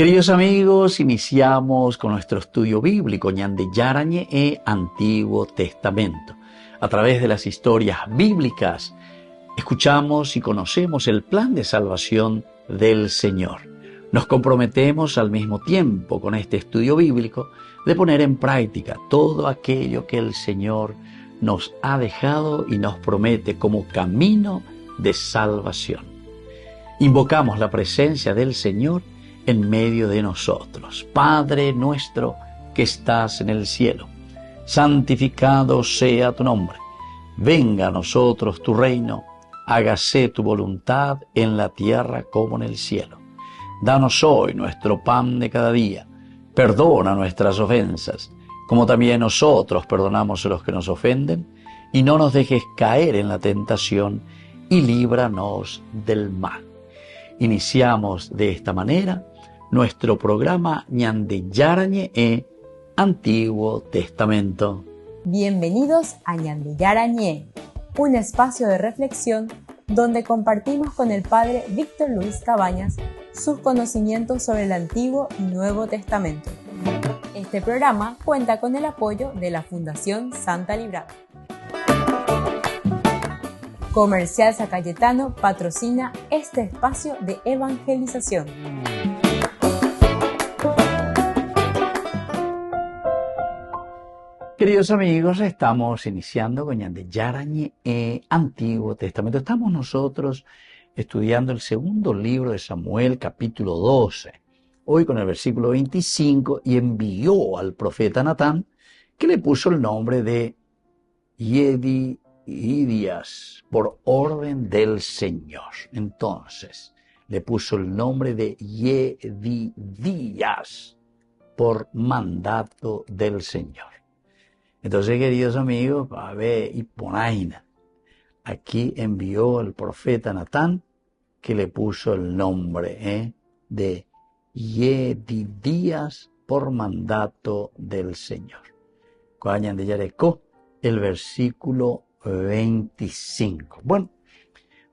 Queridos amigos, iniciamos con nuestro estudio bíblico Ñande Yarañe e Antiguo Testamento. A través de las historias bíblicas, escuchamos y conocemos el plan de salvación del Señor. Nos comprometemos al mismo tiempo con este estudio bíblico de poner en práctica todo aquello que el Señor nos ha dejado y nos promete como camino de salvación. Invocamos la presencia del Señor en medio de nosotros. Padre nuestro que estás en el cielo, santificado sea tu nombre. Venga a nosotros tu reino, hágase tu voluntad en la tierra como en el cielo. Danos hoy nuestro pan de cada día. Perdona nuestras ofensas, como también nosotros perdonamos a los que nos ofenden, y no nos dejes caer en la tentación, y líbranos del mal. Iniciamos de esta manera nuestro programa Ñande Yarañe e Antiguo Testamento. Bienvenidos a Ñande Yarañe, un espacio de reflexión donde compartimos con el Padre Víctor Luis Cabañas sus conocimientos sobre el Antiguo y Nuevo Testamento. Este programa cuenta con el apoyo de la Fundación Santa Librada. Comercial San Cayetano patrocina este espacio de evangelización. Queridos amigos, estamos iniciando con Ñande Yarañe e Antiguo Testamento. Estamos nosotros estudiando el segundo libro de Samuel, capítulo 12. Hoy con el versículo 25, y envió al profeta Natán, que le puso el nombre de Yedidias, por orden del Señor. Entonces, le puso el nombre de Yedidias, por mandato del Señor. Entonces, queridos amigos, a ver, y ponaina, aquí envió el profeta Natán, que le puso el nombre de Yedidias por mandato del Señor. Coañan de Yarecó, el versículo 25. Bueno,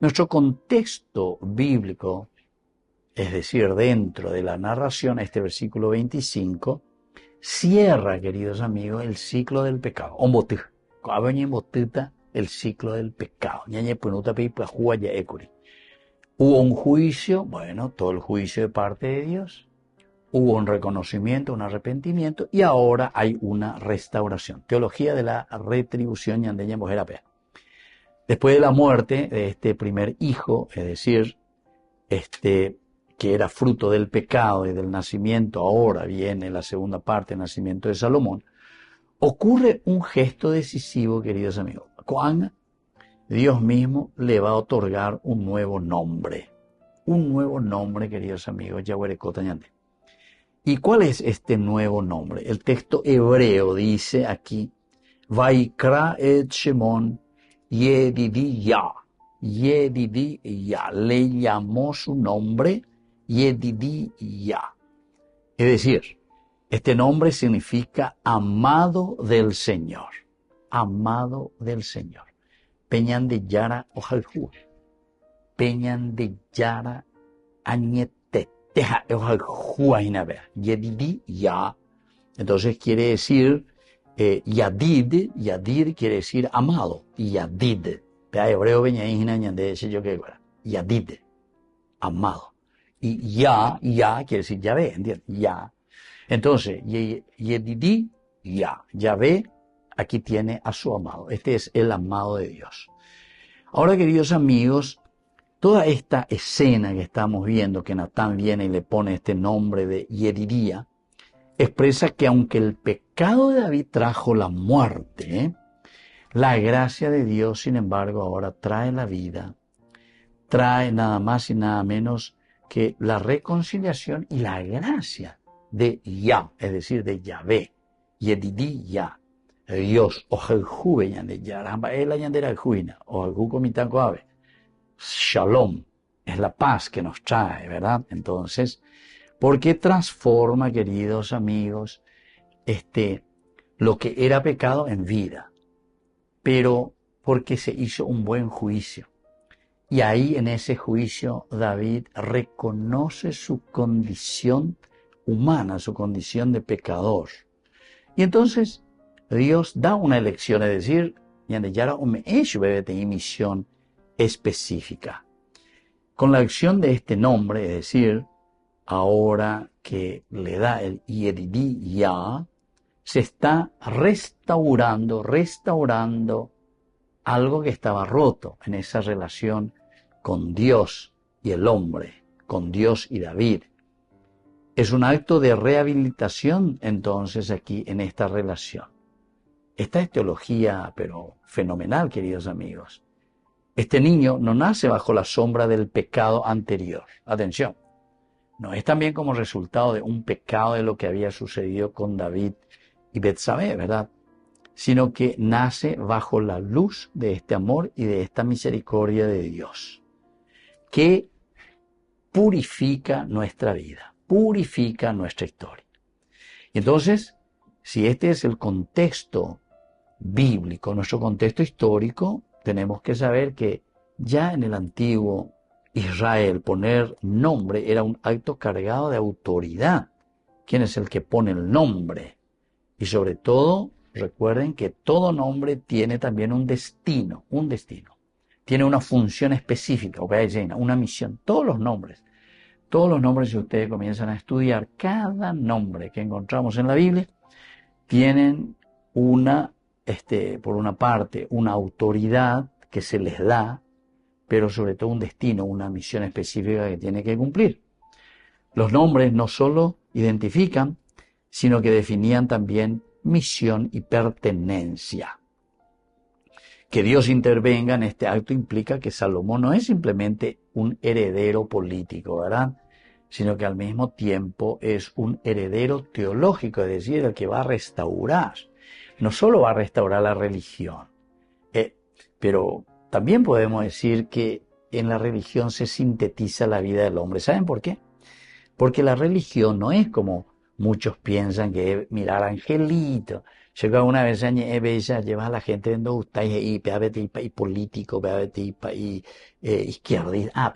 nuestro contexto bíblico, es decir, dentro de la narración, este versículo 25, cierra, queridos amigos, el ciclo del pecado. El ciclo del pecado. Hubo un juicio, bueno, todo el juicio de parte de Dios. Hubo un reconocimiento, un arrepentimiento, y ahora hay una restauración. Teología de la retribución yandeña mujerapea. Después de la muerte de este primer hijo, es decir, que era fruto del pecado y del nacimiento, ahora viene la segunda parte, el nacimiento de Salomón, ocurre un gesto decisivo, queridos amigos. Cuando Dios mismo le va a otorgar un nuevo nombre, queridos amigos, Yahuarecota Ñande. ¿Y cuál es este nuevo nombre? El texto hebreo dice aquí, Vaikra et Shemon Yedidiya. Yedidiya, le llamó su nombre Yedidiya. Es decir, este nombre significa amado del Señor. Amado del Señor. Peñan de Yara Ojaljú. Peñan de Yara Añeteteja Ojaljú Ainabea. Yedidiya. Entonces quiere decir Yadid. Yadid quiere decir amado. Yadid. Pea hebreo veñaína ñande ese yo que era. Yadid. Amado. Y ya quiere decir Yahvé, ¿entiendes? Ya. Entonces, Yedidí, Yahvé, aquí tiene a su amado. Este es el amado de Dios. Ahora, queridos amigos, toda esta escena que estamos viendo, que Natán viene y le pone este nombre de Yedidía, expresa que aunque el pecado de David trajo la muerte, la gracia de Dios, sin embargo, ahora trae la vida, trae nada más y nada menos que la reconciliación y la gracia de Yah, es decir, de Yahvé, Yedidí Yah, Dios, Ojeljú de Yaramba, el añandera juina, Ojeljú comitanco ave, Shalom, es la paz que nos trae, ¿verdad? Entonces, porque transforma, queridos amigos, lo que era pecado en vida, pero porque se hizo un buen juicio. Y ahí en ese juicio David reconoce su condición humana, su condición de pecador. Y entonces Dios da una elección, es decir, Yandeyara una misión específica. Con la acción de este nombre, es decir, ahora que le da el Yeridi Ya, se está restaurando algo que estaba roto en esa relación con Dios y el hombre, con Dios y David. Es un acto de rehabilitación entonces aquí en esta relación. Esta es teología, pero fenomenal, queridos amigos. Este niño no nace bajo la sombra del pecado anterior. Atención, no es también como resultado de un pecado de lo que había sucedido con David y Betsabé, ¿verdad? Sino que nace bajo la luz de este amor y de esta misericordia de Dios, que purifica nuestra vida, purifica nuestra historia. Y entonces, si este es el contexto bíblico, nuestro contexto histórico, tenemos que saber que ya en el antiguo Israel poner nombre era un acto cargado de autoridad. ¿Quién es el que pone el nombre? Y sobre todo, recuerden que todo nombre tiene también un destino. Tiene una función específica, una misión. Todos los nombres, si ustedes comienzan a estudiar, cada nombre que encontramos en la Biblia, tienen por una parte, una autoridad que se les da, pero sobre todo un destino, una misión específica que tiene que cumplir. Los nombres no solo identifican, sino que definían también misión y pertenencia. Que Dios intervenga en este acto implica que Salomón no es simplemente un heredero político, ¿verdad? Sino que al mismo tiempo es un heredero teológico, es decir, el que va a restaurar. No solo va a restaurar la religión, pero también podemos decir que en la religión se sintetiza la vida del hombre. ¿Saben por qué? Porque la religión no es como muchos piensan que es mirar angelito. Llega una vez lleva a la gente viendo ustedes y político, y izquierdista.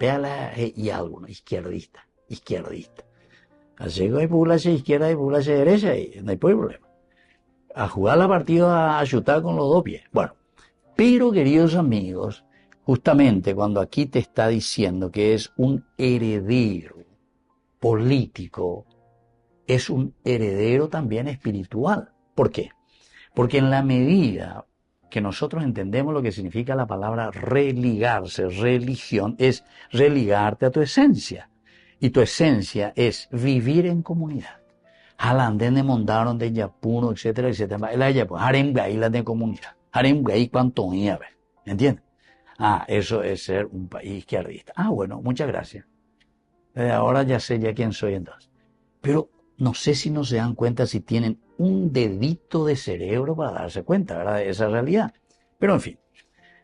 Y alguno, izquierdista. Llega y población izquierda y población derecha y no hay problema. A jugar la partida a chutar con los dos pies. Bueno, pero queridos amigos, justamente cuando aquí te está diciendo que es un heredero político, es un heredero también espiritual. ¿Por qué? Porque en la medida que nosotros entendemos lo que significa la palabra religarse, religión, es religarte a tu esencia. Y tu esencia es vivir en comunidad. Halanden de montaron de Yapuno, etcétera. El Ayapu, harem gaila de comunidad. Harem gai cuanto nieve. ¿Entiendes? Eso es ser un país izquierdista. Bueno, muchas gracias. Desde ahora ya sé quién soy entonces. Pero no sé si no se dan cuenta si tienen un dedito de cerebro para darse cuenta, ¿verdad?, de esa realidad. Pero en fin,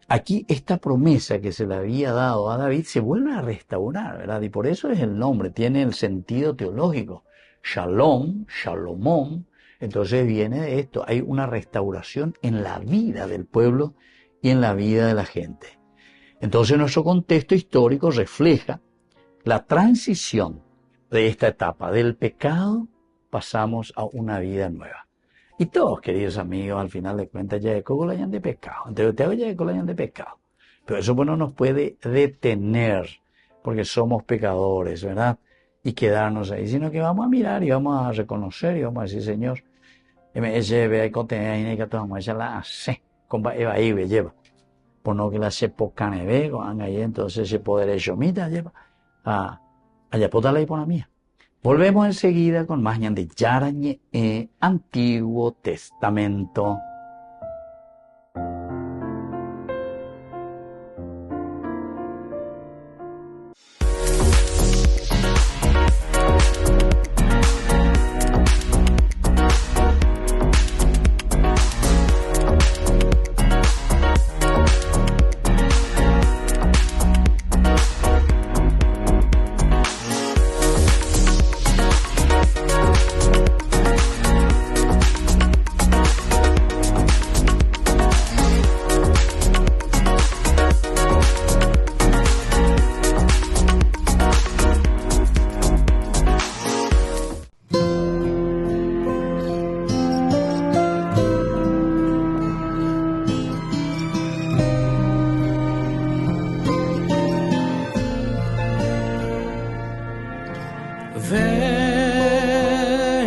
aquí esta promesa que se le había dado a David se vuelve a restaurar, ¿verdad? Y por eso es el nombre, tiene el sentido teológico. Shalom, Shalomón, entonces viene de esto, hay una restauración en la vida del pueblo y en la vida de la gente. Entonces nuestro contexto histórico refleja la transición de esta etapa del pecado, pasamos a una vida nueva. Y todos, queridos amigos, al final de cuentas, ya hayan de pecado. Entonces ustedes ya hayan de pecado. Pero eso no nos puede detener, porque somos pecadores, ¿verdad? Y quedarnos ahí, sino que vamos a mirar y vamos a reconocer y vamos a decir, Señor, lleva. Por no que la se poca neve, entonces se poder hecho mita lleva. Allá potala y por la mía. Volvemos enseguida con más de Yarañe Antiguo Testamento.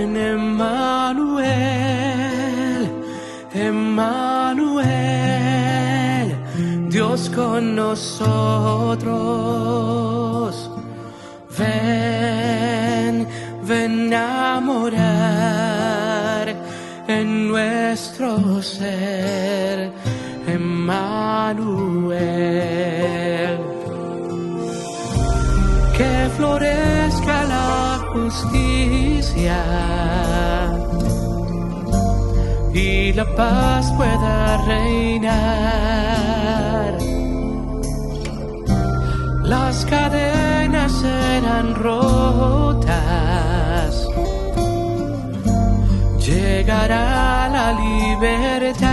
Ven, Emmanuel, Emmanuel, Dios con nosotros. Ven, ven a morar en nuestro ser, Emmanuel. Que florezca la justicia y la paz pueda reinar. Las cadenas serán rotas, llegará la libertad.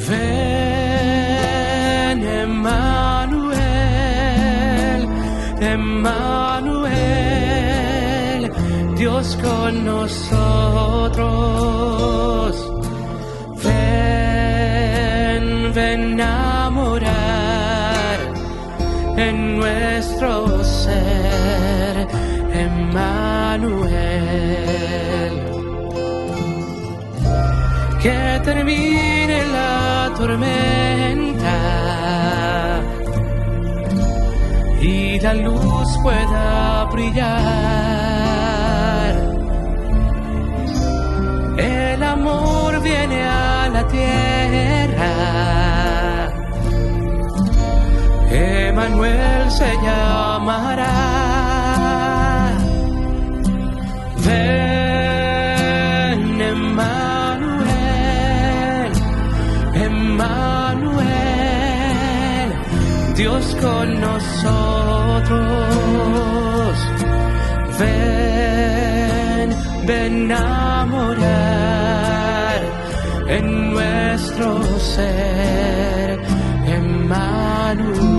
Ven, Emmanuel, Emmanuel, Dios con nosotros. Ven, ven a morar en nuestro ser, Emmanuel. Que termine la tormenta y la luz pueda brillar. El amor viene a la tierra, Emmanuel se llamará. Ven, Emmanuel, Emmanuel, Dios con nosotros. Ven, ven a morar en nuestro ser, Emmanuel.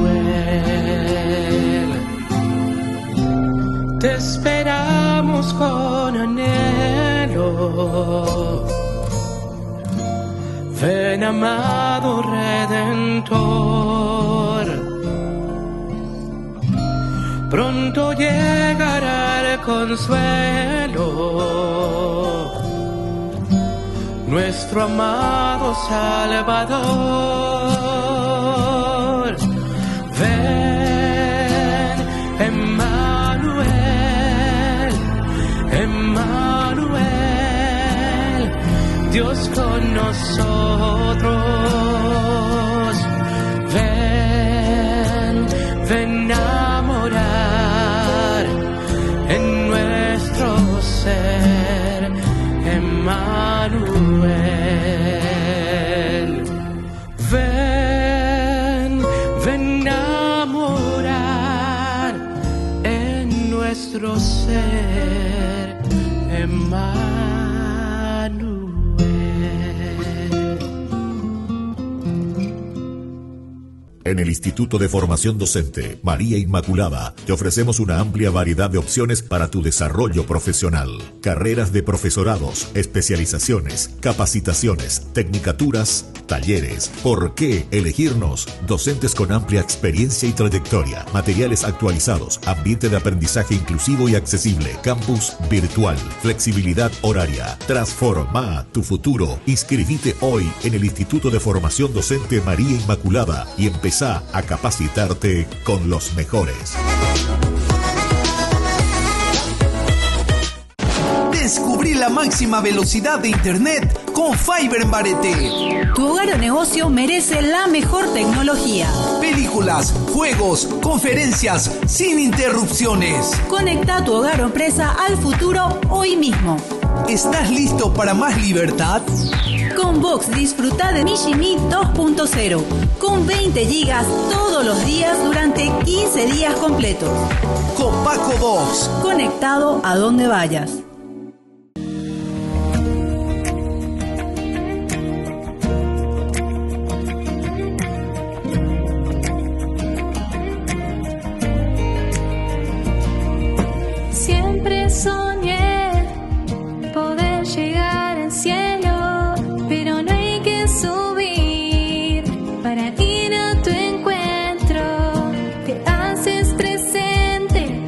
Te esperamos con anhelo. Ven, amado Redentor. Pronto llegará el consuelo, nuestro amado Salvador. Ven, Emmanuel, Emmanuel, Dios con nosotros. Ven, ven a morar en nuestro ser, Emmanuel. Ven, ven a morar en nuestro ser, Emmanuel. En el Instituto de Formación Docente María Inmaculada te ofrecemos una amplia variedad de opciones para tu desarrollo profesional. Carreras de profesorados, especializaciones, capacitaciones, tecnicaturas, talleres. ¿Por qué elegirnos? Docentes con amplia experiencia y trayectoria, materiales actualizados, ambiente de aprendizaje inclusivo y accesible, campus virtual, flexibilidad horaria. Transforma tu futuro. Inscribite hoy en el Instituto de Formación Docente María Inmaculada y empezá a capacitarte con los mejores. Descubrí la máxima velocidad de internet con Fiber en Barete. Tu hogar o negocio merece la mejor tecnología. Películas, juegos, conferencias, sin interrupciones. Conecta tu hogar o empresa al futuro hoy mismo. ¿Estás listo para más libertad? Con Vox disfruta de Mishimi 2.0 con 20 gigas todos los días durante 15 días completos. Copaco Vox. Conectado a donde vayas. Siempre soñé poder llegar al cielo, pero no hay que subir para ir a tu encuentro. Te haces presente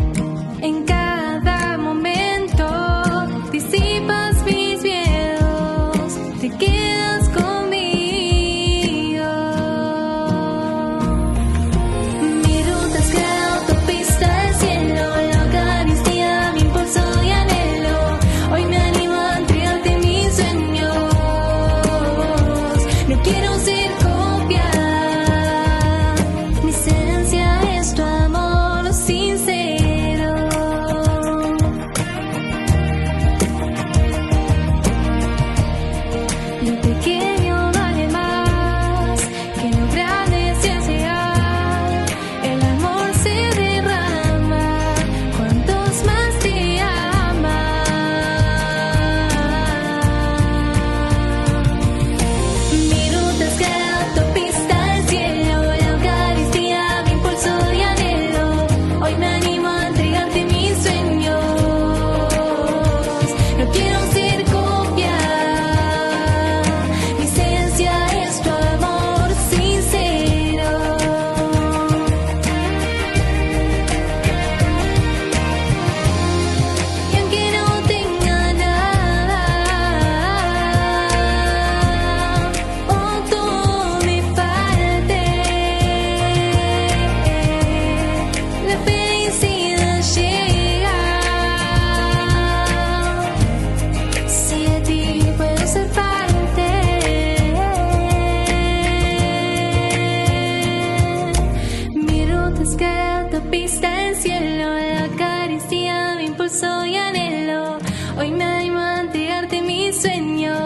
impulso y anhelo. Hoy me animo a entregarte mis sueños.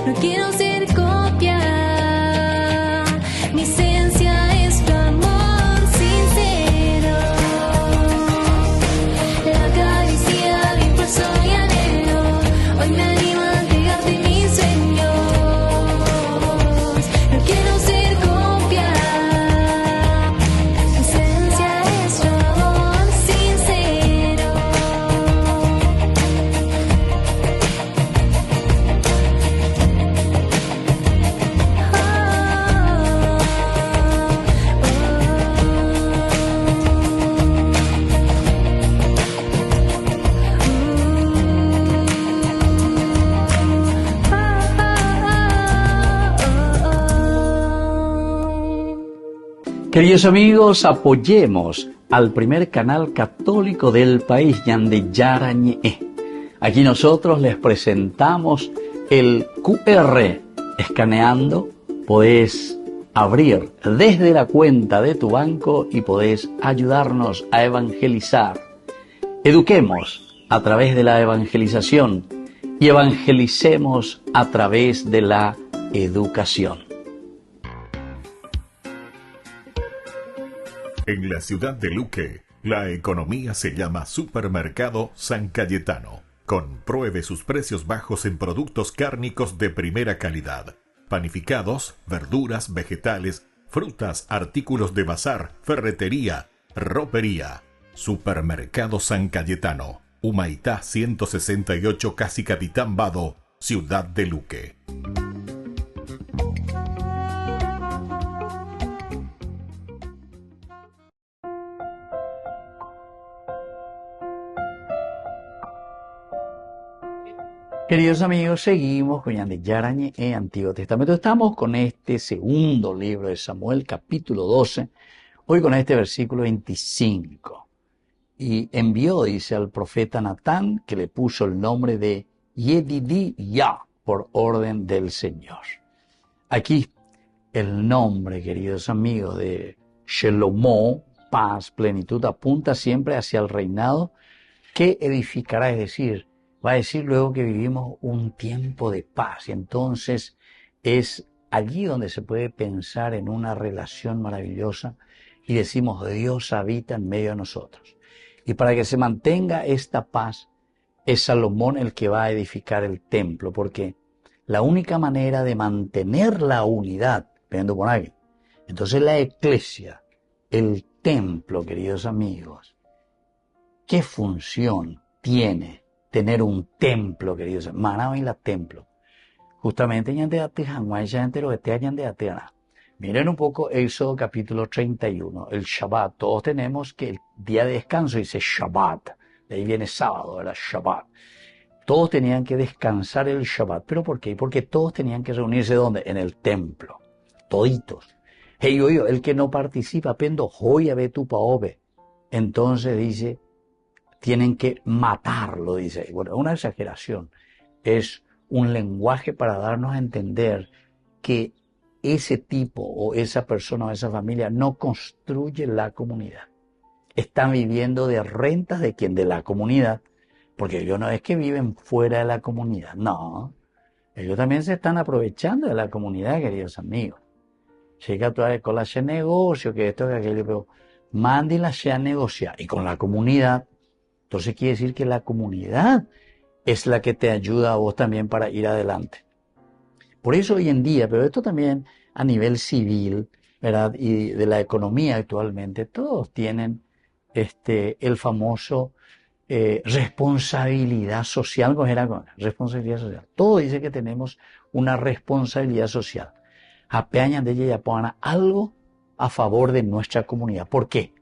No quiero ser copia. Mi esencia es tu amor sincero. La caricia de impulso y anhelo. Hoy me animo a entregarte mis sueños. No quiero ser copia. Mi esencia es tu amor sincero. Queridos amigos, apoyemos al primer canal católico del país, Ñandeyara Ñe'e. Aquí nosotros les presentamos el QR. Escaneando, podés abrir desde la cuenta de tu banco y podés ayudarnos a evangelizar. Eduquemos a través de la evangelización y evangelicemos a través de la educación. En la ciudad de Luque, la economía se llama Supermercado San Cayetano. Compruebe sus precios bajos en productos cárnicos de primera calidad. Panificados, verduras, vegetales, frutas, artículos de bazar, ferretería, ropería. Supermercado San Cayetano, Humaitá 168, Casi Capitán Vado, ciudad de Luque. Queridos amigos, seguimos con Ñandeyara Ñe'e, Antiguo Testamento. Estamos con este segundo libro de Samuel, capítulo 12, hoy con este versículo 25. Y envió, dice, al profeta Natán, que le puso el nombre de Yedidía, por orden del Señor. Aquí el nombre, queridos amigos, de Shelomó, paz, plenitud, apunta siempre hacia el reinado que edificará, es decir, va a decir luego que vivimos un tiempo de paz, y entonces es allí donde se puede pensar en una relación maravillosa y decimos Dios habita en medio de nosotros. Y para que se mantenga esta paz es Salomón el que va a edificar el templo, porque la única manera de mantener la unidad, viendo por ahí, entonces la iglesia, el templo, queridos amigos, ¿qué función tiene tener un templo, queridos amigos? Maná y la templo. Justamente miren un poco Éxodo capítulo 31, el Shabbat. Todos tenemos que el día de descanso dice Shabbat. De ahí viene sábado, ¿verdad? Shabbat. Todos tenían que descansar el Shabbat. ¿Pero por qué? Porque todos tenían que reunirse ¿dónde? En el templo. Toditos. Hey, oye, el que no participa, pendo, joya ve tu paobe. Entonces dice, tienen que matarlo, dice. Bueno, una exageración. Es un lenguaje para darnos a entender que ese tipo o esa persona o esa familia no construye la comunidad. Están viviendo de rentas de quién, de la comunidad. Porque ellos no es que viven fuera de la comunidad, no. Ellos también se están aprovechando de la comunidad, queridos amigos. Llega toda con la negocio, que esto, que aquello, pero mándenla a negociar. Y con la comunidad. Entonces quiere decir que la comunidad es la que te ayuda a vos también para ir adelante. Por eso hoy en día, pero esto también a nivel civil, ¿verdad? Y de la economía actualmente, todos tienen el famoso responsabilidad social. Responsabilidad social. Todo dice que tenemos una responsabilidad social. Apeañan de ella algo a favor de nuestra comunidad. ¿Por qué?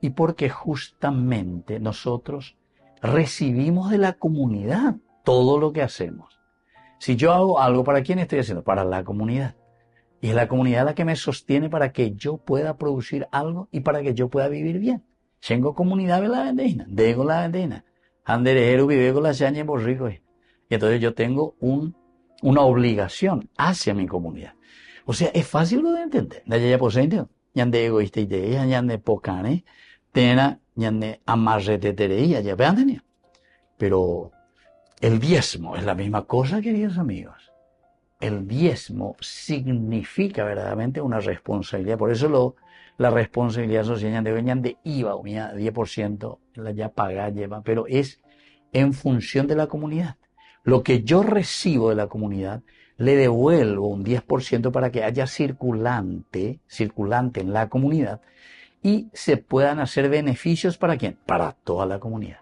Y porque justamente nosotros recibimos de la comunidad todo lo que hacemos. Si yo hago algo, ¿para quién estoy haciendo? Para la comunidad. Y es la comunidad la que me sostiene para que yo pueda producir algo y para que yo pueda vivir bien. Tengo comunidad de la vendina, dego la vendina. Anderejero vive con la chaña por rico. Y entonces yo tengo una obligación hacia mi comunidad. O sea, es fácil de entender. De allá por sentido. Yande egoísta y de ella, yande pocane, tena ñande amarretetereía, ya vean, pero el diezmo es la misma cosa, queridos amigos. El diezmo significa verdaderamente una responsabilidad, por eso la responsabilidad social de IVA, 10%, la ya paga, lleva, pero es en función de la comunidad. Lo que yo recibo de la comunidad, le devuelvo un 10% para que haya circulante en la comunidad y se puedan hacer beneficios ¿para quién? Para toda la comunidad.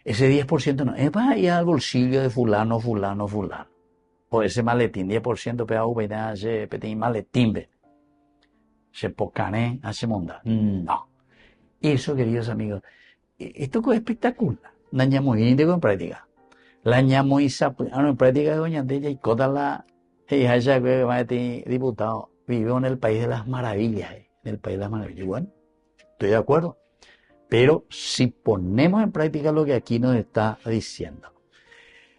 Ese 10% no es para ir al bolsillo de fulano. O ese maletín, 10% PAV, ese petit maletín, se pocané, hace monda. No. Eso, queridos amigos, esto es espectacular. La ñamo en práctica. La ñamo en práctica doña Andella y cota la diputado vive en el país de las maravillas, en el país de las maravillas. Bueno, estoy de acuerdo. Pero si ponemos en práctica lo que aquí nos está diciendo.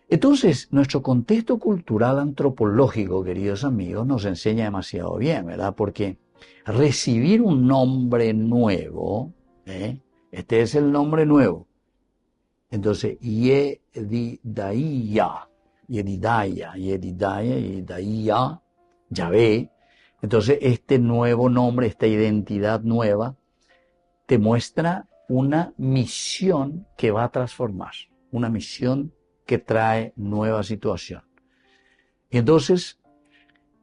Entonces, nuestro contexto cultural antropológico, queridos amigos, nos enseña demasiado bien, ¿verdad? Porque recibir un nombre nuevo, este es el nombre nuevo. Entonces, Yedidaya, Yahvé. Entonces, este nuevo nombre, esta identidad nueva, te muestra una misión que va a transformar, una misión que trae nueva situación. Y entonces,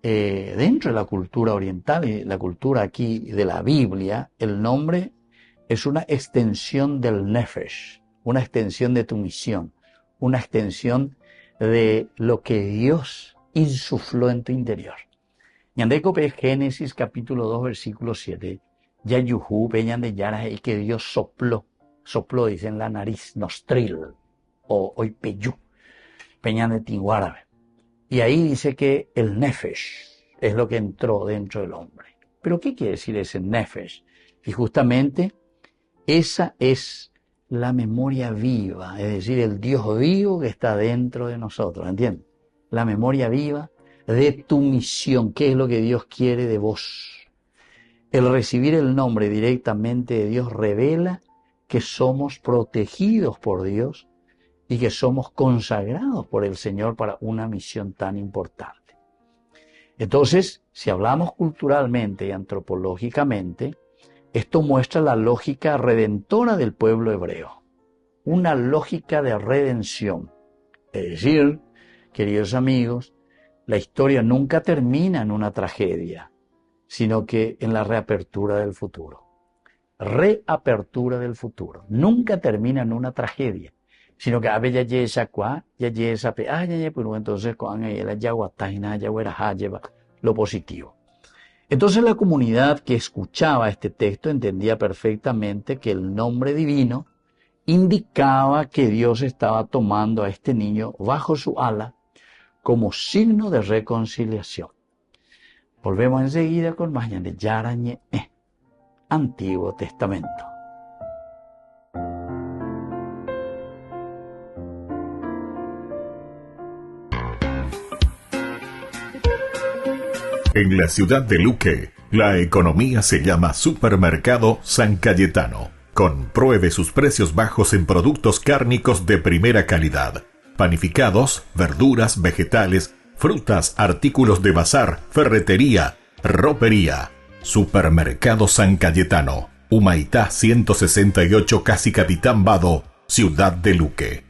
dentro de la cultura oriental y la cultura aquí de la Biblia, el nombre es una extensión del Nefesh, una extensión de tu misión, una extensión de lo que Dios insufló en tu interior. Ñandecope Génesis capítulo 2 versículo 7, Yayuhu peñan de Yara y que Dios sopló, dice en la nariz, nostril, o oipeyú, peñan de Tinguárabe. Y ahí dice que el Nefesh es lo que entró dentro del hombre. ¿Pero qué quiere decir ese Nefesh? Y justamente esa es la memoria viva, es decir, el Dios vivo que está dentro de nosotros, ¿entiendes? La memoria viva de tu misión, qué es lo que Dios quiere de vos. El recibir el nombre directamente de Dios revela que somos protegidos por Dios y que somos consagrados por el Señor para una misión tan importante. Entonces, si hablamos culturalmente y antropológicamente, esto muestra la lógica redentora del pueblo hebreo, una lógica de redención. Es decir, queridos amigos, la historia nunca termina en una tragedia, sino que en la reapertura del futuro. Reapertura del futuro. Nunca termina en una tragedia, sino que abe ya esa cuá, ya esa pe, pero entonces cuando ella ya guataina, ya lleva lo positivo. Entonces la comunidad que escuchaba este texto entendía perfectamente que el nombre divino indicaba que Dios estaba tomando a este niño bajo su ala como signo de reconciliación. Volvemos enseguida con más de Yarañe, Antiguo Testamento. En la ciudad de Luque, la economía se llama Supermercado San Cayetano. Compruebe sus precios bajos en productos cárnicos de primera calidad. Panificados, verduras, vegetales, frutas, artículos de bazar, ferretería, ropería. Supermercado San Cayetano, Humaitá 168, Casi Capitán Vado, ciudad de Luque.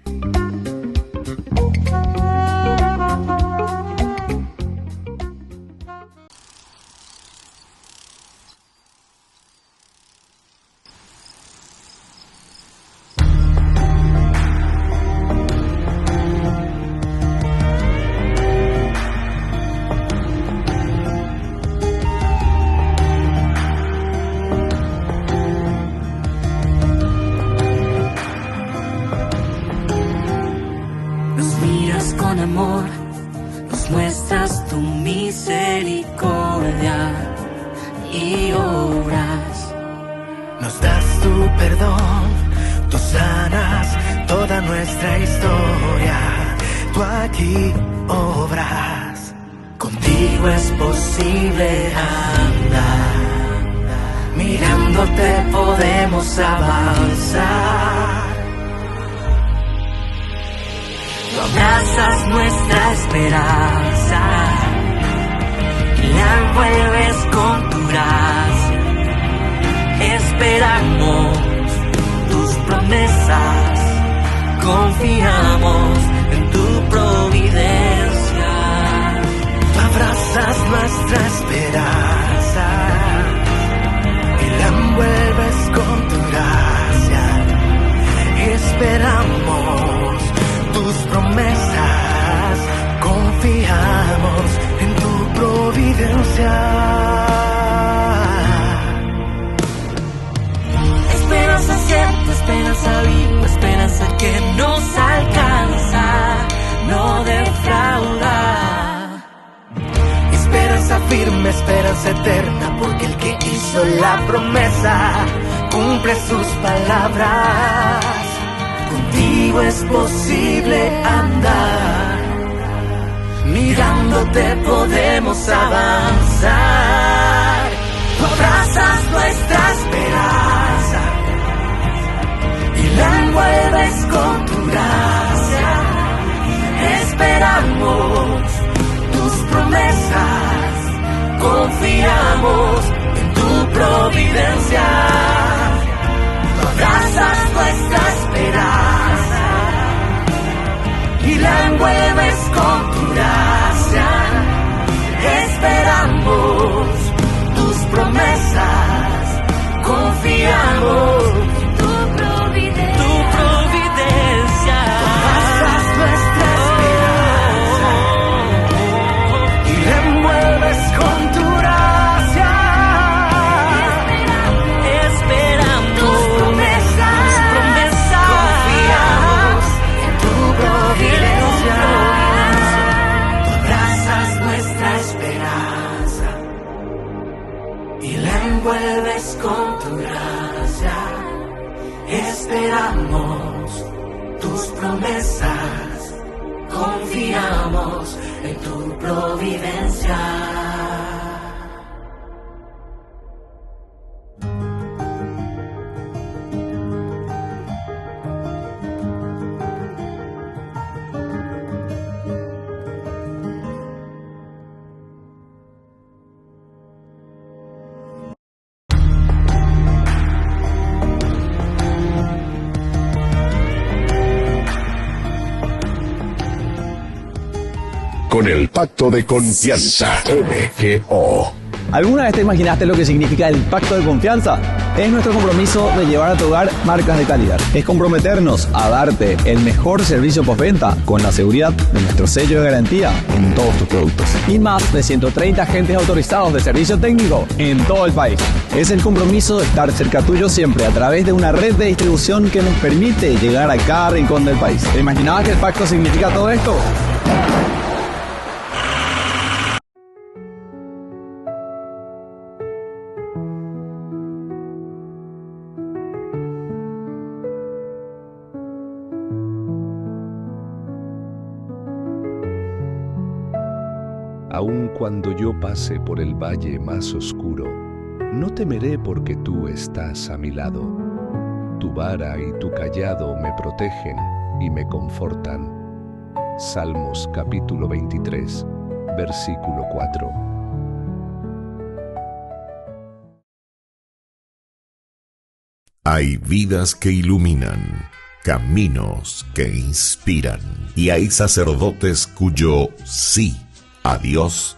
Mirándote podemos avanzar. Tú abrazas nuestra esperanza y la envuelves con tu gracia. Esperamos tus promesas, confiamos en tu providencia. Tú abrazas nuestra esperanza y la envuelves con tu gracia. Esperamos tus promesas, confiamos en tu providencia. Esperanza cierta, esperanza viva, esperanza que nos alcanza, no defrauda. Esperanza firme, esperanza eterna, porque el que hizo la promesa cumple sus palabras. Contigo es posible andar, mirándote podemos avanzar. Tú abrazas nuestra esperanza y la envuelves con tu gracia. Esperamos tus promesas, confiamos en tu providencia. Tú abrazas nuestra esperanza y la envuelves con tu gracia. Esperamos tus promesas, confiamos en tu providencia. Tu providencia. Tú abrazas nuestra esperanza y la envuelves con tu gracia. Esperamos tus promesas, confiamos en tu providencia. Tú abrazas nuestra esperanza y la envuelves con tu gracia. Esperamos tus promesas, confiamos en tu providencia. Con el Pacto de Confianza, MGO. ¿Alguna vez te imaginaste lo que significa el Pacto de Confianza? Es nuestro compromiso de llevar a tu hogar marcas de calidad. Es comprometernos a darte el mejor servicio postventa con la seguridad de nuestro sello de garantía en todos tus productos. Y más de 130 agentes autorizados de servicio técnico en todo el país. Es el compromiso de estar cerca tuyo siempre a través de una red de distribución que nos permite llegar a cada rincón del país. ¿Te imaginabas que el pacto significa todo esto? Aun cuando yo pase por el valle más oscuro, no temeré porque tú estás a mi lado. Tu vara y tu cayado me protegen y me confortan. Salmos capítulo 23, versículo 4. Hay vidas que iluminan, caminos que inspiran, y hay sacerdotes cuyo sí a Dios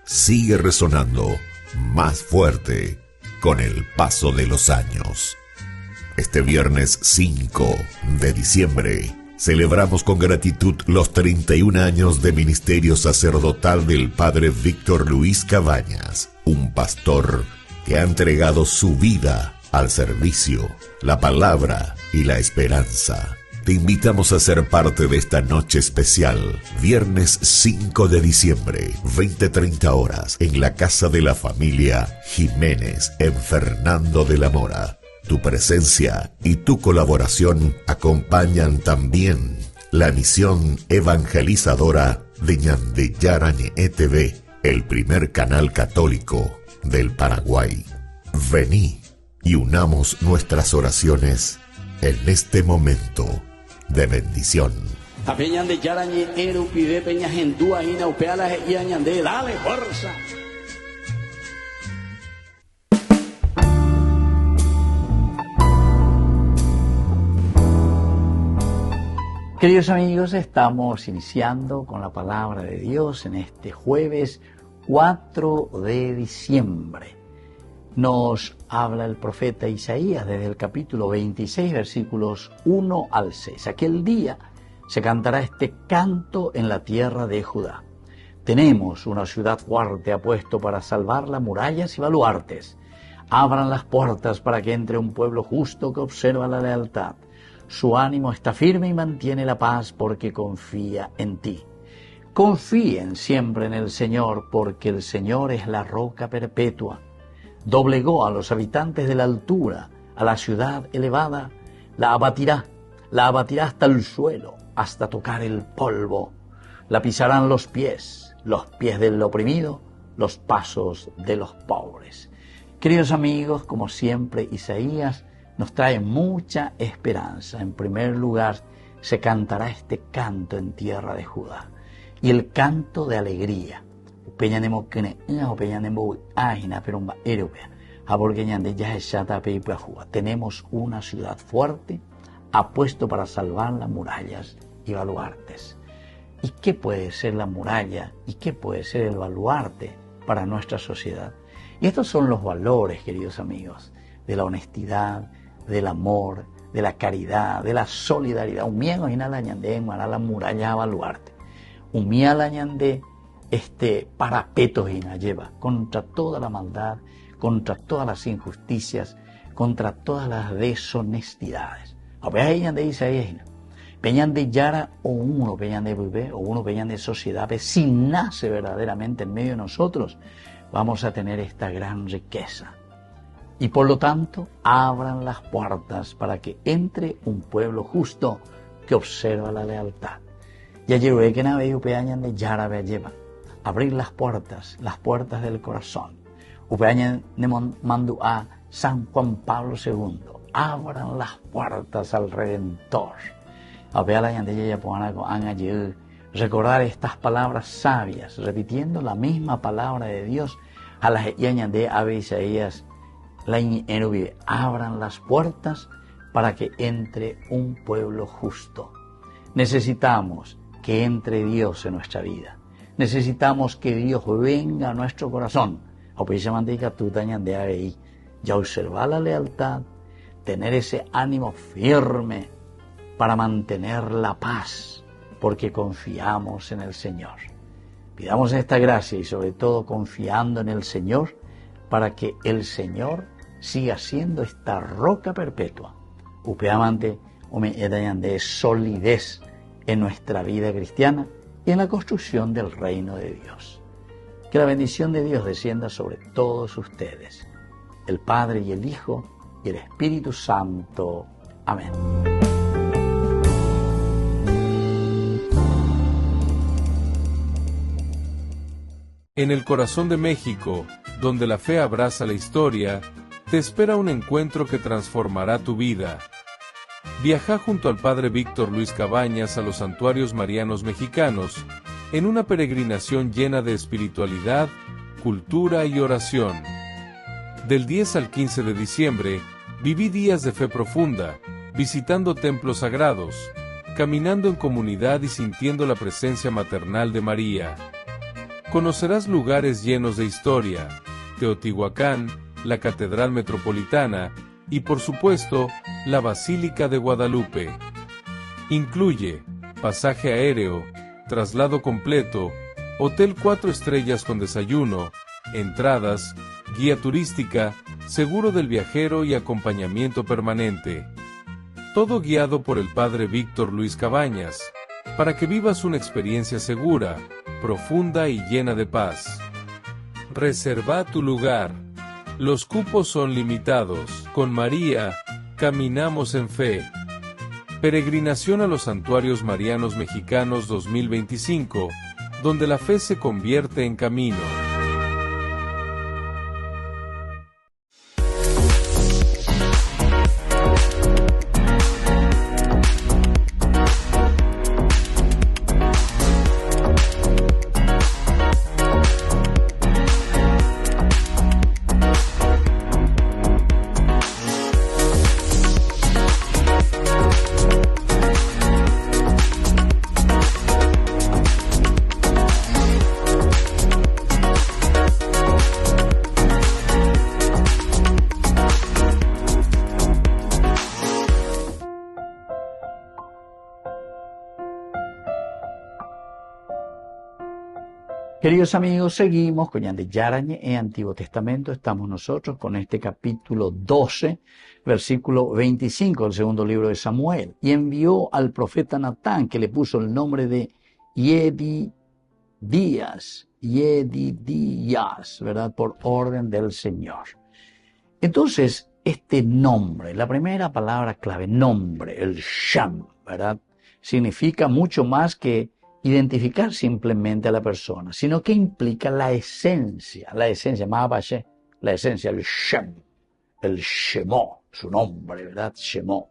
sigue resonando más fuerte con el paso de los años. Este viernes 5 de diciembre celebramos con gratitud los 31 años de ministerio sacerdotal del Padre Víctor Luis Cabañas, un pastor que ha entregado su vida al servicio, la palabra y la esperanza. Te invitamos a ser parte de esta noche especial, viernes 5 de diciembre, 20:30 horas, en la casa de la familia Jiménez, en Fernando de la Mora. Tu presencia y tu colaboración acompañan también la misión evangelizadora de Ñandeyarañe TV, el primer canal católico del Paraguay. Vení y unamos nuestras oraciones en este momento de bendición. Dale fuerza. Queridos amigos, estamos iniciando con la palabra de Dios en este jueves 4 de diciembre. Nos habla el profeta Isaías desde el capítulo 26, versículos 1 al 6. Aquel día se cantará este canto en la tierra de Judá. Tenemos una ciudad fuerte apuesto para salvarla, murallas y baluartes. Abran las puertas para que entre un pueblo justo que observa la lealtad. Su ánimo está firme y mantiene la paz porque confía en ti. Confíen siempre en el Señor porque el Señor es la roca perpetua. Doblegó a los habitantes de la altura, a la ciudad elevada, la abatirá hasta el suelo, hasta tocar el polvo. La pisarán los pies del oprimido, los pasos de los pobres. Queridos amigos, como siempre, Isaías nos trae mucha esperanza. En primer lugar, se cantará este canto en tierra de Judá, y el canto de alegría. Tenemos una ciudad fuerte, apuesto para salvar las murallas y baluartes. ¿Y qué puede ser la muralla y qué puede ser el baluarte para nuestra sociedad? Y estos son los valores, queridos amigos, de la honestidad, del amor, de la caridad, de la solidaridad. Umiego y la muralla a baluarte. Umía la ñande parapetos y lleva contra toda la maldad, contra todas las injusticias, contra todas las deshonestidades. Ahí dice peñan de yara o uno peñan de bebé o uno peñan de sociedad, si nace verdaderamente en medio de nosotros, vamos a tener esta gran riqueza. Y por lo tanto, abran las puertas para que entre un pueblo justo que observa la lealtad. Ya llegué que naveo peñan de yara lleva. Abrir las puertas del corazón. Upeañan de mandu a San Juan Pablo II. Abran las puertas al Redentor. Recordar estas palabras sabias, repitiendo la misma palabra de Dios a las de Ave Isaías. Abran las puertas para que entre un pueblo justo. Necesitamos que entre Dios en nuestra vida. Necesitamos que Dios venga a nuestro corazón. Ya observar la lealtad, tener ese ánimo firme para mantener la paz, porque confiamos en el Señor. Pidamos esta gracia y sobre todo confiando en el Señor, para que el Señor siga siendo esta roca perpetua. Upeamante de solidez en nuestra vida cristiana y en la construcción del reino de Dios. Que la bendición de Dios descienda sobre todos ustedes, el Padre y el Hijo y el Espíritu Santo. Amén. En el corazón de México, donde la fe abraza la historia, te espera un encuentro que transformará tu vida. Viaja junto al Padre Víctor Luis Cabañas a los santuarios marianos mexicanos, en una peregrinación llena de espiritualidad, cultura y oración. Del 10 al 15 de diciembre, viví días de fe profunda, visitando templos sagrados, caminando en comunidad y sintiendo la presencia maternal de María. Conocerás lugares llenos de historia, Teotihuacán, la Catedral Metropolitana y, por supuesto, la Basílica de Guadalupe. Incluye pasaje aéreo, traslado completo, hotel 4 estrellas con desayuno, entradas, guía turística, seguro del viajero y acompañamiento permanente. Todo guiado por el Padre Víctor Luis Cabañas, para que vivas una experiencia segura, profunda y llena de paz. Reserva tu lugar. Los cupos son limitados. Con María, caminamos en fe. Peregrinación a los Santuarios Marianos Mexicanos 2025, donde la fe se convierte en camino. Queridos amigos, seguimos con Yande Yarañe en Antiguo Testamento. Estamos nosotros con este capítulo 12, versículo 25 del segundo libro de Samuel. Y envió al profeta Natán, que le puso el nombre de Yedidías, ¿verdad? Por orden del Señor. Entonces, este nombre, la primera palabra clave, nombre, el Sham, ¿verdad? Significa mucho más que identificar simplemente a la persona, sino que implica la esencia, Mahabashe, la esencia, el Shem, el Shemó, su nombre, ¿verdad? Shemó.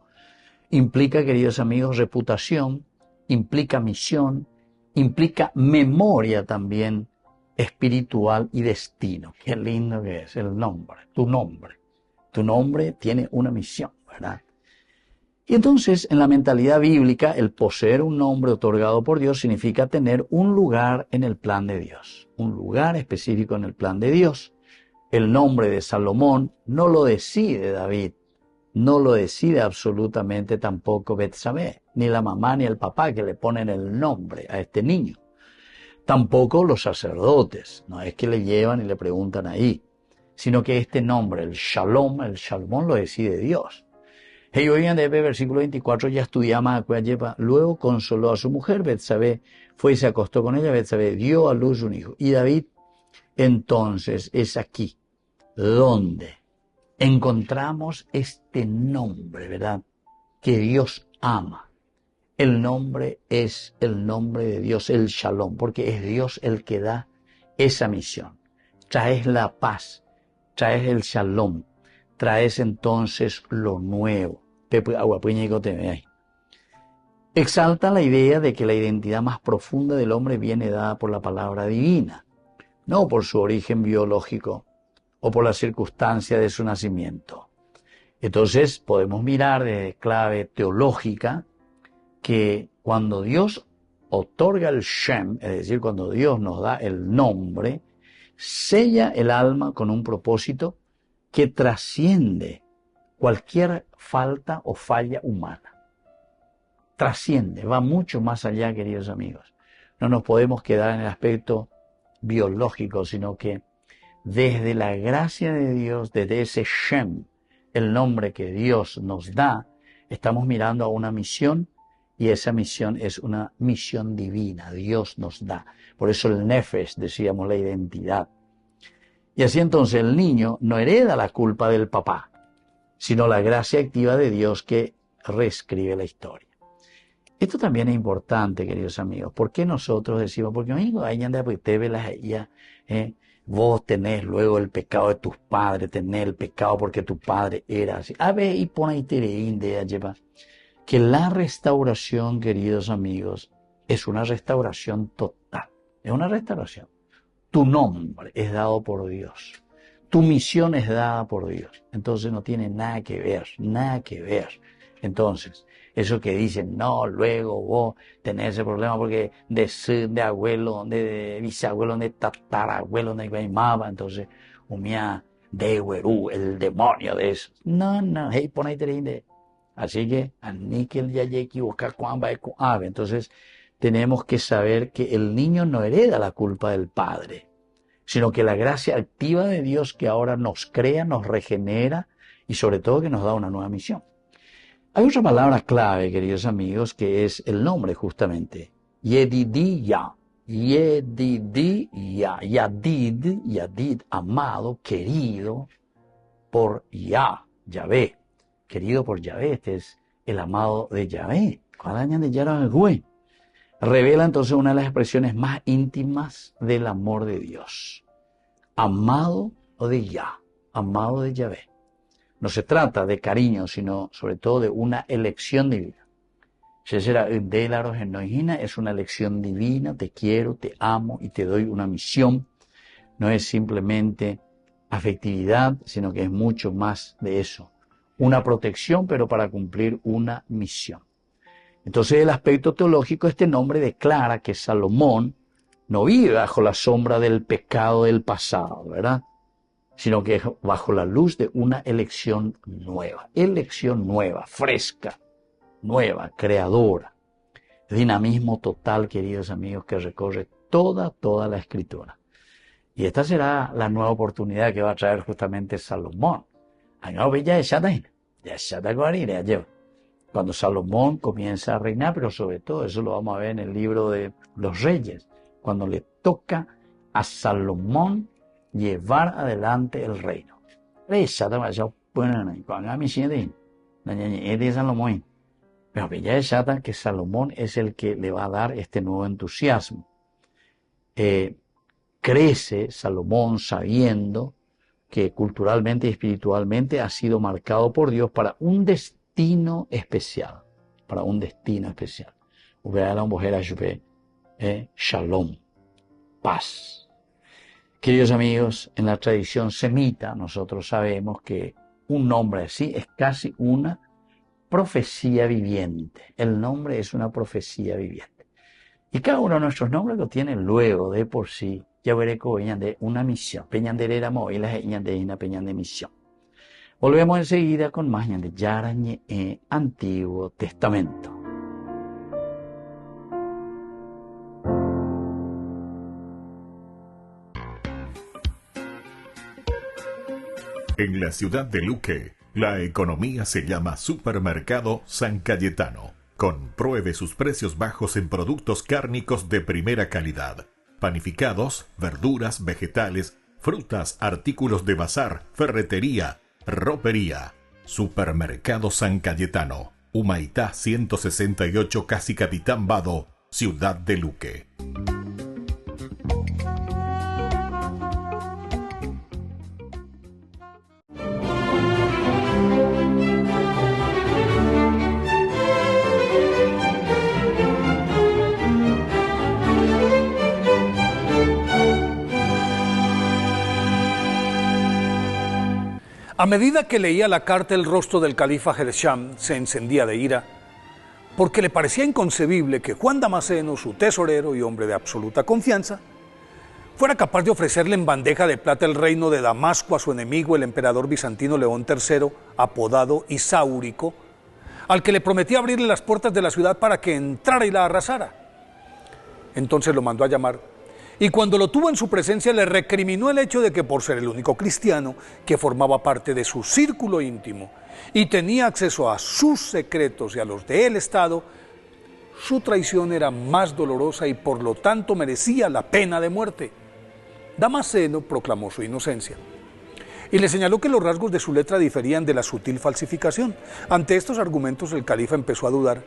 Implica, queridos amigos, reputación, implica misión, implica memoria también espiritual y destino. Qué lindo que es el nombre, tu nombre. Tu nombre tiene una misión, ¿verdad? Y entonces, en la mentalidad bíblica, el poseer un nombre otorgado por Dios significa tener un lugar en el plan de Dios, un lugar específico en el plan de Dios. El nombre de Salomón no lo decide David, no lo decide absolutamente tampoco Betsabé, ni la mamá ni el papá que le ponen el nombre a este niño. Tampoco los sacerdotes, no es que le llevan y le preguntan ahí, sino que este nombre, el Shalom lo decide Dios. Hey, oigan, de versículo 24, ya estudiamos a lleva. Luego consoló a su mujer, Betsabé, fue y se acostó con ella, Betsabé dio a luz un hijo. Y David, entonces, es aquí donde encontramos este nombre, ¿verdad? Que Dios ama. El nombre es el nombre de Dios, el Shalom, porque es Dios el que da esa misión. Traes la paz, traes el Shalom. Traes entonces lo nuevo. Exalta la idea de que la identidad más profunda del hombre viene dada por la palabra divina, no por su origen biológico o por la circunstancia de su nacimiento. Entonces podemos mirar desde clave teológica que cuando Dios otorga el Shem, es decir, cuando Dios nos da el nombre, sella el alma con un propósito que trasciende cualquier falta o falla humana. Trasciende, va mucho más allá, queridos amigos. No nos podemos quedar en el aspecto biológico, sino que desde la gracia de Dios, desde ese Shem, el nombre que Dios nos da, estamos mirando a una misión, y esa misión es una misión divina, Dios nos da. Por eso el Nefesh, decíamos, la identidad. Y así entonces el niño no hereda la culpa del papá, sino la gracia activa de Dios que reescribe la historia. Esto también es importante, queridos amigos. ¿Por qué nosotros decimos? Porque amigo, vos tenés luego el pecado de tus padres, tenés el pecado porque tu padre era así. A ver, y pon ahí de llevar. Que la restauración, queridos amigos, es una restauración total. Es una restauración. Tu nombre es dado por Dios. Tu misión es dada por Dios. Entonces no tiene nada que ver, nada que ver. Entonces, eso que dicen, no, luego vos tenés ese problema porque de abuelo, de bisabuelo, de tatarabuelo, de guaymaba, entonces, umia de huerú, el demonio de eso. No, hey, pon ahí terinde. Así que, aniquel ya equivoca cuamba de ave. Entonces, tenemos que saber que el niño no hereda la culpa del padre, sino que la gracia activa de Dios que ahora nos crea, nos regenera y sobre todo que nos da una nueva misión. Hay otra palabra clave, queridos amigos, que es el nombre justamente. Yedidiyah. Yedidiyah. Yadid, amado, querido por Yahvé. Querido por Yahvé, este es el amado de Yahvé. Revela entonces una de las expresiones más íntimas del amor de Dios. Amado de Yah, amado de Yahvé. No se trata de cariño, sino sobre todo de una elección divina. Es una elección divina, te quiero, te amo y te doy una misión. No es simplemente afectividad, sino que es mucho más de eso. Una protección, pero para cumplir una misión. Entonces, el aspecto teológico, este nombre declara que Salomón no vive bajo la sombra del pecado del pasado, ¿verdad? Sino que es bajo la luz de una elección nueva, fresca, nueva, creadora. Dinamismo total, queridos amigos, que recorre toda la Escritura. Y esta será la nueva oportunidad que va a traer justamente Salomón. Cuando Salomón comienza a reinar, pero sobre todo eso lo vamos a ver en el libro de los Reyes, cuando le toca a Salomón llevar adelante el reino. Pero que Salomón es el que le va a dar este nuevo entusiasmo. Crece Salomón sabiendo que culturalmente y espiritualmente ha sido marcado por Dios para un destino especial. Shalom, paz. Queridos amigos, en la tradición semita nosotros sabemos que un nombre así es casi una profecía viviente. El nombre es una profecía viviente. Y cada uno de nuestros nombres lo tiene luego de por sí. Ya veré que venían de una misión. Peñanderera Moilas de una peñan de misión. Volvemos enseguida con más de Yarañe Antiguo Testamento. En la ciudad de Luque, la economía se llama Supermercado San Cayetano. Compruebe sus precios bajos en productos cárnicos de primera calidad. Panificados, verduras, vegetales, frutas, artículos de bazar, ferretería, ropería. Supermercado San Cayetano, Humaitá 168, Casi Capitán Vado, Ciudad de Luque. A medida que leía la carta, el rostro del califa Gersham se encendía de ira, porque le parecía inconcebible que Juan Damasceno, su tesorero y hombre de absoluta confianza, fuera capaz de ofrecerle en bandeja de plata el reino de Damasco a su enemigo, el emperador bizantino León III, apodado Isáurico, al que le prometía abrirle las puertas de la ciudad para que entrara y la arrasara. Entonces lo mandó a llamar, y cuando lo tuvo en su presencia le recriminó el hecho de que por ser el único cristiano que formaba parte de su círculo íntimo y tenía acceso a sus secretos y a los del Estado, su traición era más dolorosa y por lo tanto merecía la pena de muerte. Damasceno proclamó su inocencia y le señaló que los rasgos de su letra diferían de la sutil falsificación. Ante estos argumentos el califa empezó a dudar,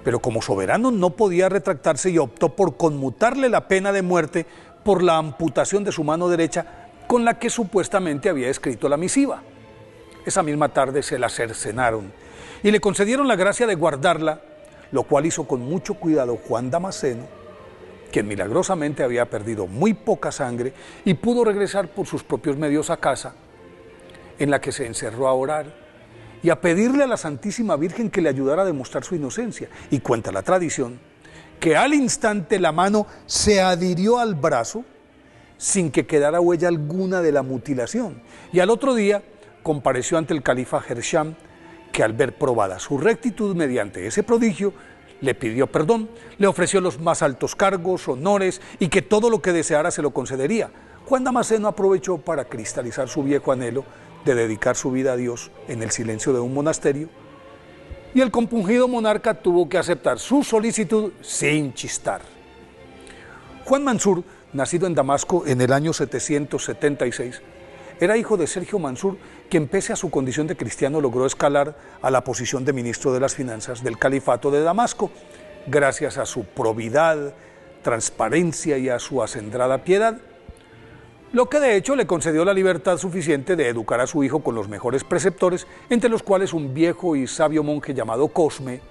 pero como soberano no podía retractarse y optó por conmutarle la pena de muerte por la amputación de su mano derecha con la que supuestamente había escrito la misiva. Esa misma tarde se la cercenaron y le concedieron la gracia de guardarla, lo cual hizo con mucho cuidado Juan Damasceno, quien milagrosamente había perdido muy poca sangre y pudo regresar por sus propios medios a casa, en la que se encerró a orar y a pedirle a la Santísima Virgen que le ayudara a demostrar su inocencia. Y cuenta la tradición que al instante la mano se adhirió al brazo sin que quedara huella alguna de la mutilación. Y al otro día compareció ante el califa Gersham, que al ver probada su rectitud mediante ese prodigio, le pidió perdón, le ofreció los más altos cargos, honores y que todo lo que deseara se lo concedería. Juan Damasceno aprovechó para cristalizar su viejo anhelo de dedicar su vida a Dios en el silencio de un monasterio, y el compungido monarca tuvo que aceptar su solicitud sin chistar. Juan Mansur, nacido en Damasco en el año 776, era hijo de Sergio Mansur, quien pese a su condición de cristiano logró escalar a la posición de ministro de las finanzas del califato de Damasco, gracias a su probidad, transparencia y a su acendrada piedad, lo que de hecho le concedió la libertad suficiente de educar a su hijo con los mejores preceptores, entre los cuales un viejo y sabio monje llamado Cosme,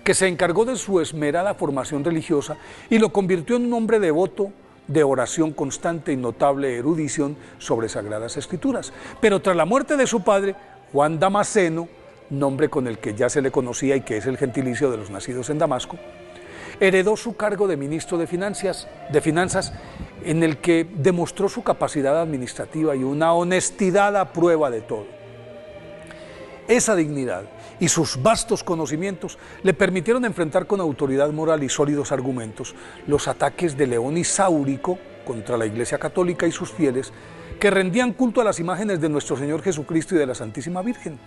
que se encargó de su esmerada formación religiosa y lo convirtió en un hombre devoto de oración constante y notable erudición sobre sagradas escrituras. Pero tras la muerte de su padre, Juan Damasceno, nombre con el que ya se le conocía y que es el gentilicio de los nacidos en Damasco, heredó su cargo de ministro de finanzas, en el que demostró su capacidad administrativa y una honestidad a prueba de todo. Esa dignidad y sus vastos conocimientos le permitieron enfrentar con autoridad moral y sólidos argumentos los ataques de León Isáurico contra la Iglesia Católica y sus fieles, que rendían culto a las imágenes de nuestro Señor Jesucristo y de la Santísima Virgen.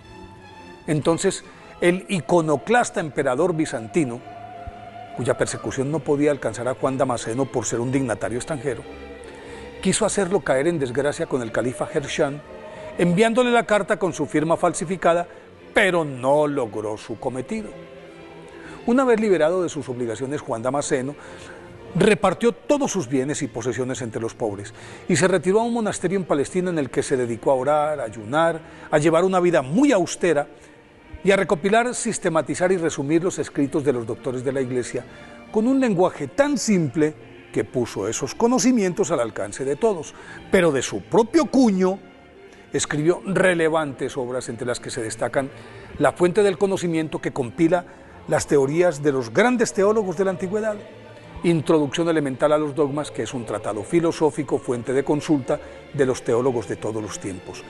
Entonces, el iconoclasta emperador bizantino, cuya persecución no podía alcanzar a Juan Damasceno por ser un dignatario extranjero, quiso hacerlo caer en desgracia con el califa Gershán, enviándole la carta con su firma falsificada, pero no logró su cometido. Una vez liberado de sus obligaciones, Juan Damasceno repartió todos sus bienes y posesiones entre los pobres y se retiró a un monasterio en Palestina, en el que se dedicó a orar, a ayunar, a llevar una vida muy austera y a recopilar, sistematizar y resumir los escritos de los doctores de la Iglesia con un lenguaje tan simple que puso esos conocimientos al alcance de todos, pero de su propio cuño escribió relevantes obras, entre las que se destacan La fuente del conocimiento, que compila las teorías de los grandes teólogos de la antigüedad; Introducción elemental a los dogmas, que es un tratado filosófico, fuente de consulta de los teólogos de todos los tiempos;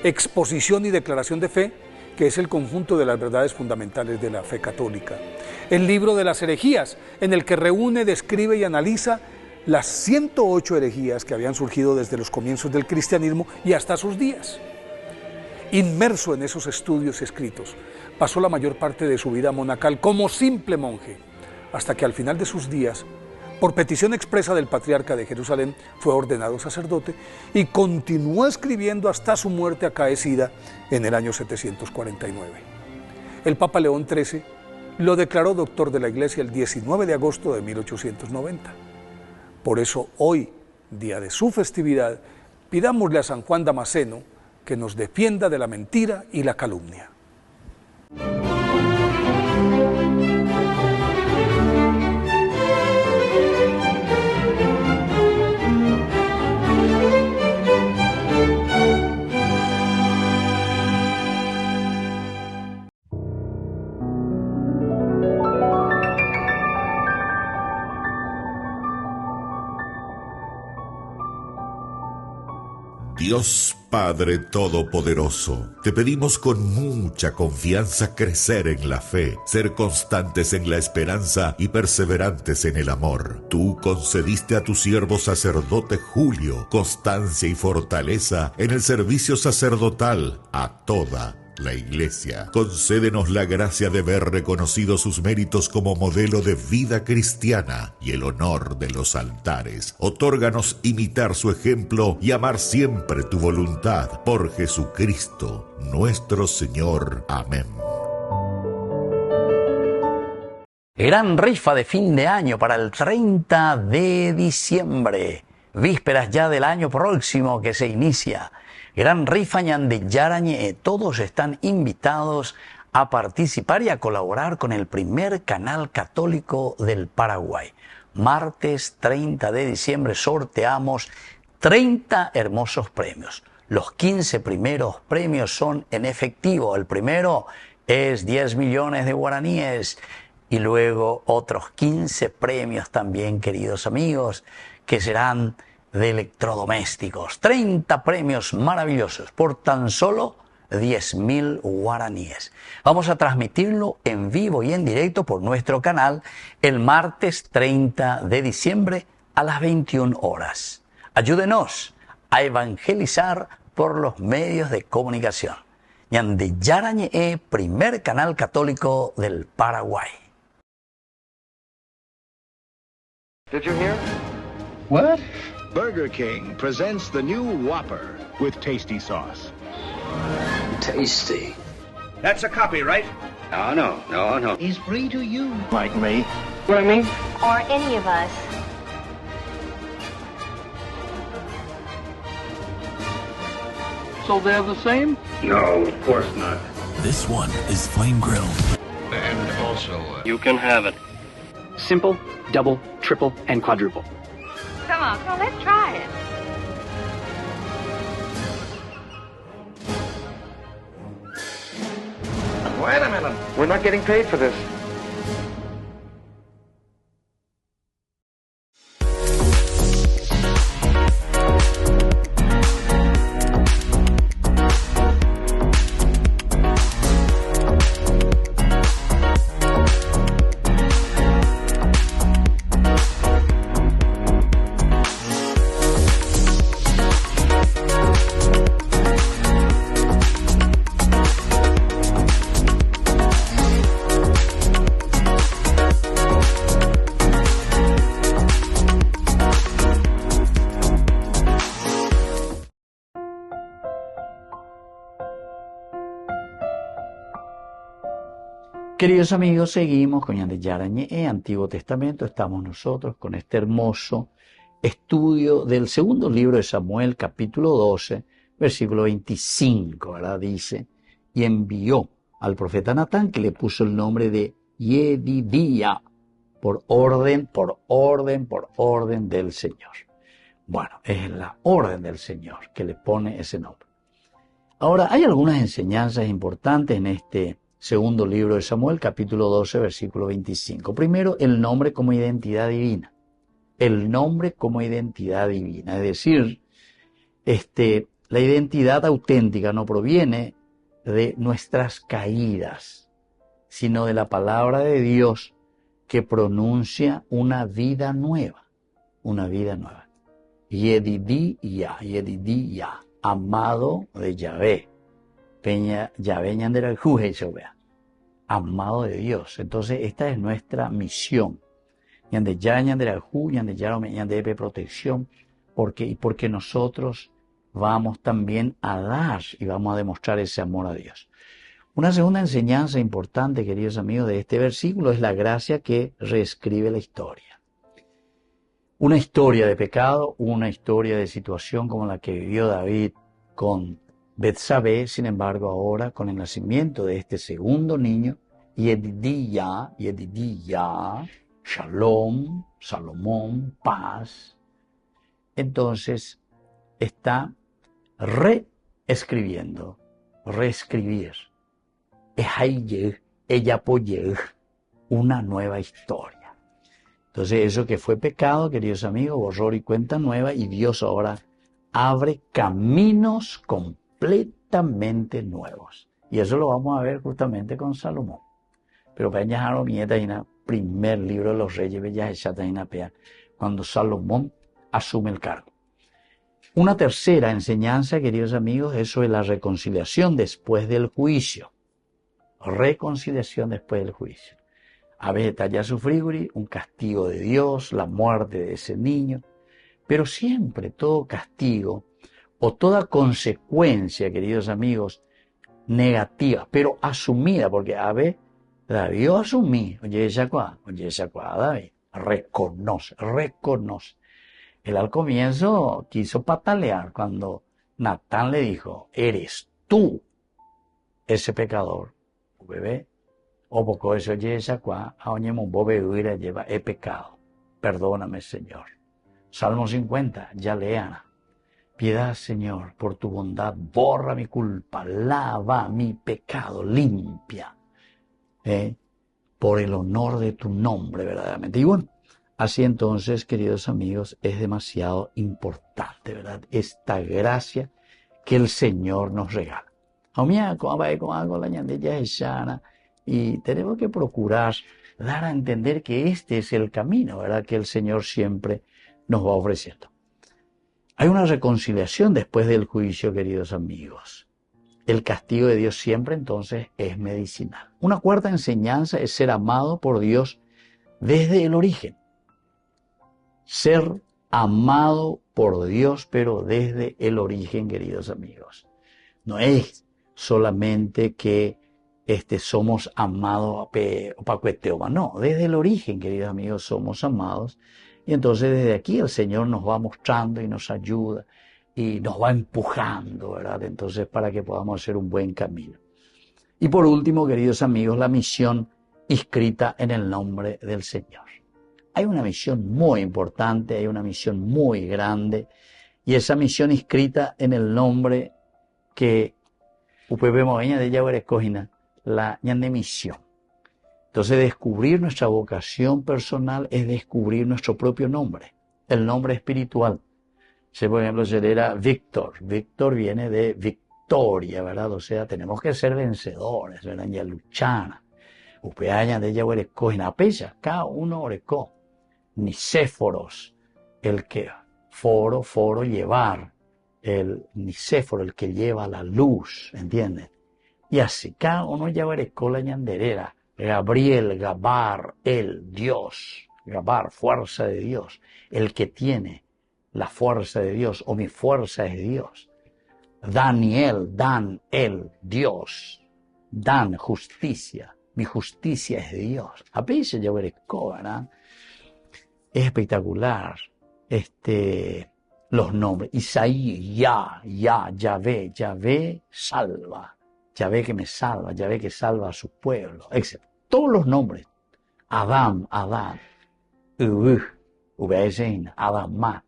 Exposición y declaración de fe, que es el conjunto de las verdades fundamentales de la fe católica; el libro de las herejías, en el que reúne, describe y analiza las 108 herejías que habían surgido desde los comienzos del cristianismo y hasta sus días. Inmerso en esos estudios escritos, pasó la mayor parte de su vida monacal como simple monje, hasta que al final de sus días, por petición expresa del patriarca de Jerusalén, fue ordenado sacerdote y continuó escribiendo hasta su muerte acaecida en el año 749. El Papa León XIII lo declaró doctor de la Iglesia el 19 de agosto de 1890. Por eso hoy, día de su festividad, pidámosle a San Juan Damasceno que nos defienda de la mentira y la calumnia. Dios Padre Todopoderoso, te pedimos con mucha confianza crecer en la fe, ser constantes en la esperanza y perseverantes en el amor. Tú concediste a tu siervo sacerdote Julio constancia y fortaleza en el servicio sacerdotal a toda la Iglesia. Concédenos la gracia de ver reconocidos sus méritos como modelo de vida cristiana y el honor de los altares. Otórganos imitar su ejemplo y amar siempre tu voluntad. Por Jesucristo nuestro Señor. Amén. Gran rifa de fin de año para el 30 de diciembre. Vísperas ya del año próximo que se inicia. Gran rifa Ñandeyarañe. Todos están invitados a participar y a colaborar con el primer canal católico del Paraguay. Martes 30 de diciembre sorteamos 30 hermosos premios. Los 15 primeros premios son en efectivo. El primero es 10 millones de guaraníes y luego otros 15 premios también, queridos amigos, que serán de electrodomésticos. 30 premios maravillosos por tan solo 10.000 guaraníes. Vamos a transmitirlo en vivo y en directo por nuestro canal el martes 30 de diciembre a las 21 horas. Ayúdenos a evangelizar por los medios de comunicación. Ñandeyarañe, primer canal católico del Paraguay. Did you hear? What? Burger King presents the new Whopper with tasty sauce. Tasty. That's a copy, right? No. He's free to use. Like me. What I mean? Or any of us. So they're the same? No, of course not. This one is flame grilled. And also, You can have it. Simple, double, triple, and quadruple. Come on, let's try it. Wait a minute. We're not getting paid for this. Queridos amigos, seguimos con Yande Yarañé, Antiguo Testamento. Estamos nosotros con este hermoso estudio del segundo libro de Samuel, capítulo 12, versículo 25, ¿verdad? Dice, y envió al profeta Natán, que le puso el nombre de Yedidía, por orden del Señor. Bueno, es la orden del Señor que le pone ese nombre. Ahora, hay algunas enseñanzas importantes en este segundo libro de Samuel, capítulo 12, versículo 25. Primero, el nombre como identidad divina. El nombre como identidad divina. Es decir, la identidad auténtica no proviene de nuestras caídas, sino de la palabra de Dios que pronuncia una vida nueva. Una vida nueva. Yedidía, amado de Yahvé. Yahvé ñandera juje, amado de Dios. Entonces, esta es nuestra misión. Ñande ya ñandera ju, ñande ya ñande protección, porque nosotros vamos también a dar y vamos a demostrar ese amor a Dios. Una segunda enseñanza importante, queridos amigos, de este versículo es la gracia que reescribe la historia. Una historia de pecado, una historia de situación como la que vivió David con Betsabé, sin embargo, ahora con el nacimiento de este segundo niño, Yedidía, Shalom, Salomón, paz. Entonces, está reescribir, ella apoyó una nueva historia. Entonces, eso que fue pecado, queridos amigos, borrón y cuenta nueva, y Dios ahora abre caminos completamente nuevos. Y eso lo vamos a ver justamente con Salomón. Pero para allá en el primer libro de los reyes, cuando Salomón asume el cargo. Una tercera enseñanza, queridos amigos, eso es la reconciliación después del juicio. Reconciliación después del juicio. A veces talla sufrir un castigo de Dios, la muerte de ese niño, pero siempre todo castigo o toda consecuencia, queridos amigos, negativa, pero asumida, porque a veces David asumí, oye, David, reconoce. Él al comienzo quiso patalear cuando Natán le dijo, eres tú ese pecador, bebé. O poco eso yesacua, a oñemo bobe huira lleva he pecado. Perdóname, Señor. Salmo 50, ya lean. Piedad, Señor, por tu bondad, borra mi culpa, lava mi pecado, limpia. Por el honor de tu nombre, verdaderamente. Y bueno, así entonces, queridos amigos, es demasiado importante, ¿verdad? Esta gracia que el Señor nos regala. Y tenemos que procurar dar a entender que este es el camino, ¿verdad?, que el Señor siempre nos va ofreciendo. Hay una reconciliación después del juicio, queridos amigos. El castigo de Dios siempre entonces es medicinal. Una cuarta enseñanza es ser amado por Dios desde el origen. Ser amado por Dios, pero desde el origen, queridos amigos. No es solamente que somos amados no, desde el origen, queridos amigos, somos amados. Y entonces desde aquí el Señor nos va mostrando y nos ayuda y nos va empujando, ¿verdad? Entonces para que podamos hacer un buen camino. Y por último, queridos amigos, la misión inscrita en el nombre del Señor. Hay una misión muy importante, hay una misión muy grande, y esa misión inscrita en el nombre que de Yahweh escogina, la ñande misión. Entonces, descubrir nuestra vocación personal es descubrir nuestro propio nombre, el nombre espiritual. Por ejemplo, era Víctor. Víctor viene de victoria, ¿verdad? O sea, tenemos que ser vencedores, ¿verdad? Ya luchar. Upeaña de Yahweh escogina, apella, cada uno orecó. Nicéforos, el que foro llevar, el nicéforo, el que lleva la luz, ¿entienden? Y así, cada uno lleva la ñanderera, Gabriel, Gabar, el Dios, Gabar, fuerza de Dios, el que tiene la fuerza de Dios, o mi fuerza es Dios. Daniel, Dan, el Dios, Dan, justicia, mi justicia es de Dios. Apenas ya veré, ¿verdad? Es espectacular. Los nombres. Isaí, Yahvé salva. Yahvé que me salva, Yahvé que salva a su pueblo, etc. Todos los nombres. Adán, Adamá,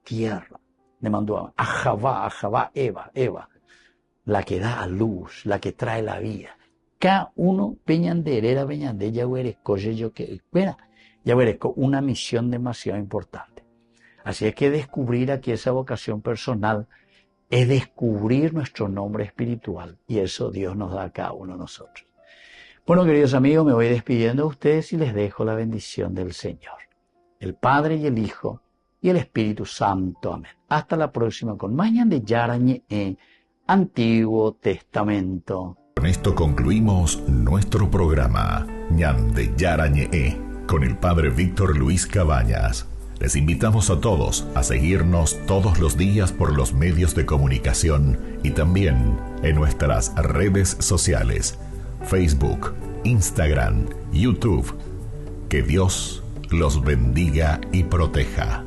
tierra. Le mandó a Javá, Eva. La que da a luz, la que trae la vida. Cada uno, peñanderera, yahueresco, yahueresco, una misión demasiado importante. Así es que descubrir aquí esa vocación personal es descubrir nuestro nombre espiritual. Y eso Dios nos da a cada uno de nosotros. Bueno, queridos amigos, me voy despidiendo de ustedes y les dejo la bendición del Señor. El Padre y el Hijo y el Espíritu Santo. Amén. Hasta la próxima con más Ñandeyara Antiguo Testamento. Con esto concluimos nuestro programa Ñandeyara con el Padre Víctor Luis Cabañas. Les invitamos a todos a seguirnos todos los días por los medios de comunicación y también en nuestras redes sociales, Facebook, Instagram, YouTube. Que Dios los bendiga y proteja.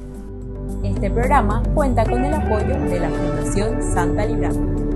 Este programa cuenta con el apoyo de la Fundación Santa Librada.